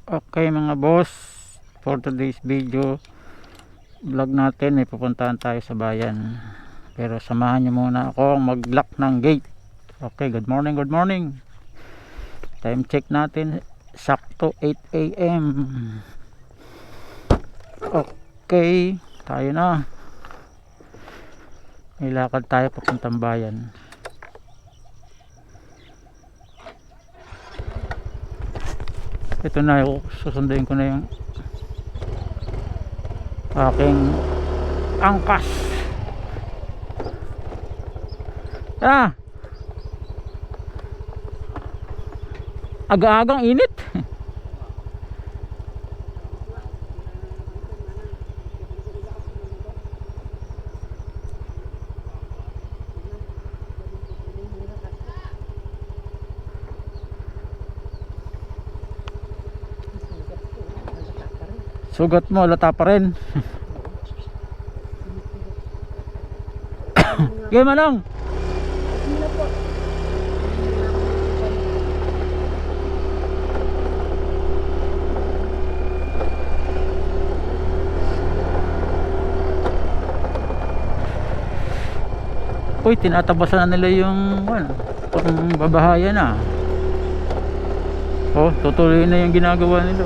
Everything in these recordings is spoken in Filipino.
Okay mga boss, for today's video vlog natin, may pupuntahan tayo sa bayan, pero samahan nyo muna ako mag-lock ng gate. Okay, good morning, good morning. Time check natin, sakto 8 AM. Okay, tayo na. May lakad tayo papuntang bayan. Ito na, susunduin ko na yung aking angkas. Aga-agang init. Sugat mo, lata pa rin. Game manong. Uy, tinatabasan na nila yung babahayan na. Oh, tutuloy na yung ginagawa nila.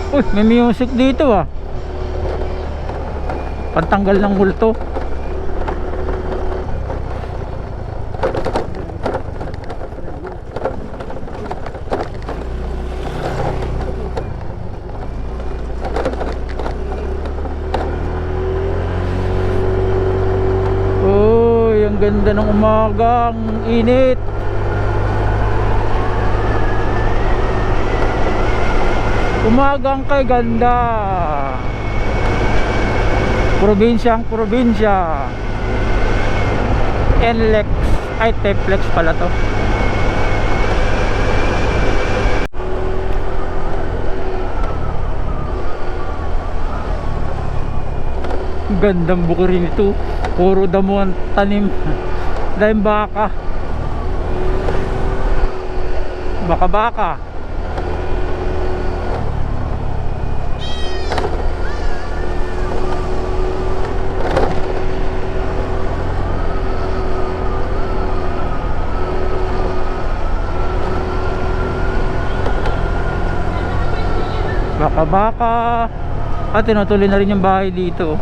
Uy, may music dito ah. Pantanggal ng multo. Uy, ang ganda ng umaga, ang init. Umagang kay ganda. Probinsyang probinsya. NLEX ay Teplex pala to. Gandang bukirin ito. Puro damuhan tanim. Dahil baka. Baka-baka. Baka-baka. At tinutuloy na rin yung bahay dito.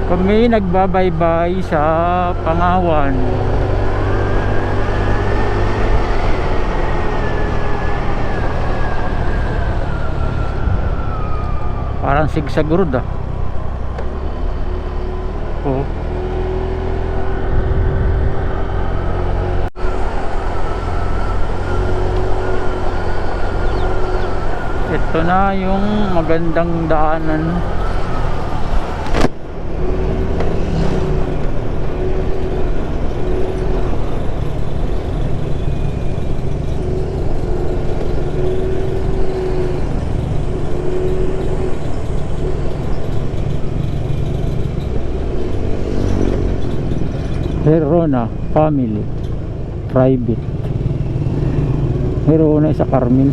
Kami nagbabaybay sa Pangawan. Parang sigsag road ah. Oh. Ito na yung magandang daanan. Herona Family Private. Herona sa Carmen.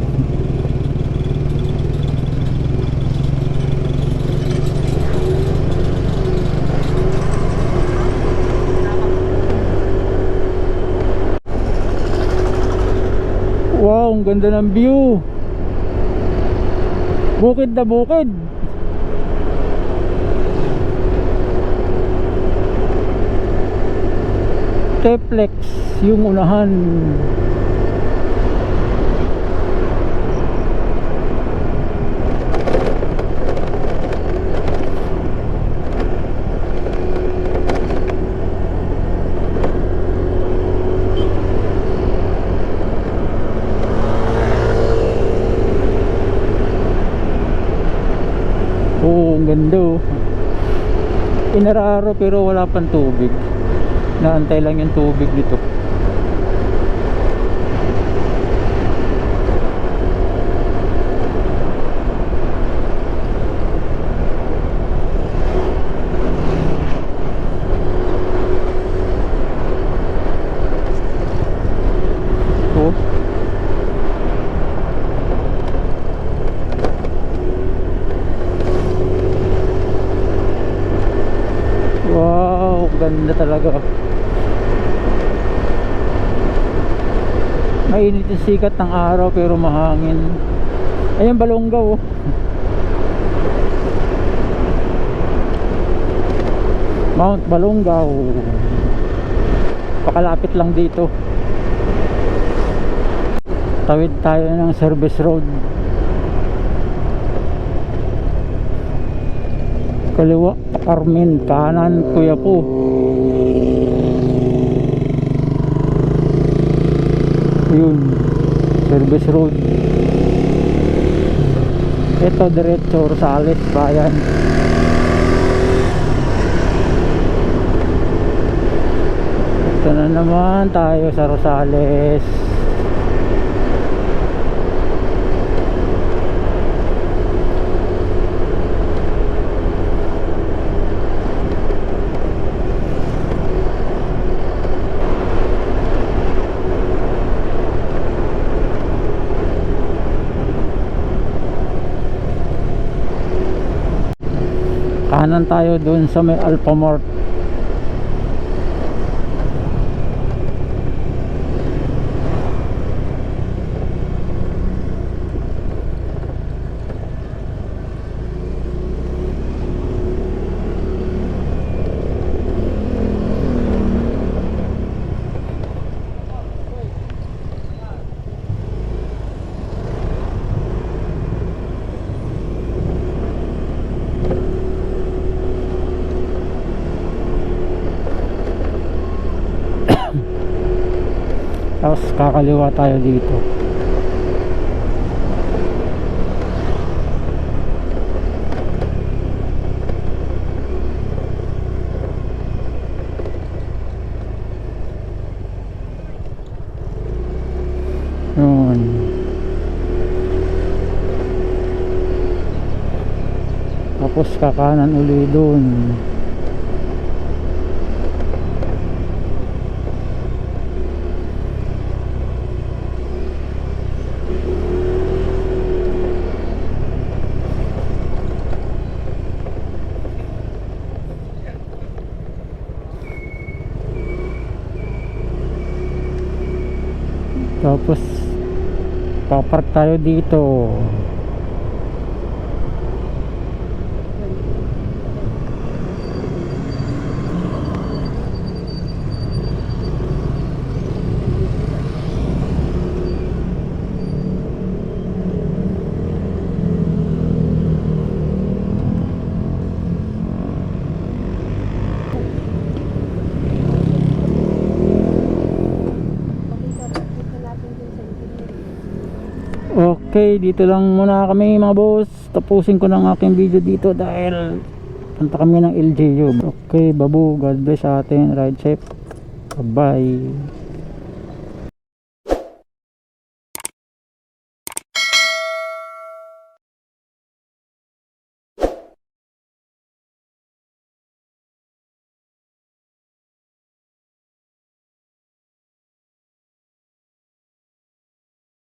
Wow, ang ganda ng view. Bukid na bukid. Teplex yung unahan. ang ganda oh. Inararo pero wala pang tubig. Naantay lang yung tubig dito. Oh. Wow, ganda talaga. Mainit yung sikat ng araw pero mahangin. Ayan, Balongaw oh. Mount Balongaw. Pakalapit lang dito. Tawid tayo ng service road. Kaliwa Carmen, kanan Quiapo. Yun, service road. Ito diretso Rosales bayan. Ito na naman tayo sa Rosales. Kanan tayo dun sa may Alphamart. Tapos kakaliwa tayo dito. Yun. Tapos kakanan uli dun. Tapos papark tayo dito. Okay, dito lang muna kami mga boss. Tapusin ko ng aking video dito dahil punta kami ng LGU. Okay, babu, God bless sa atin. Ride safe. Bye bye.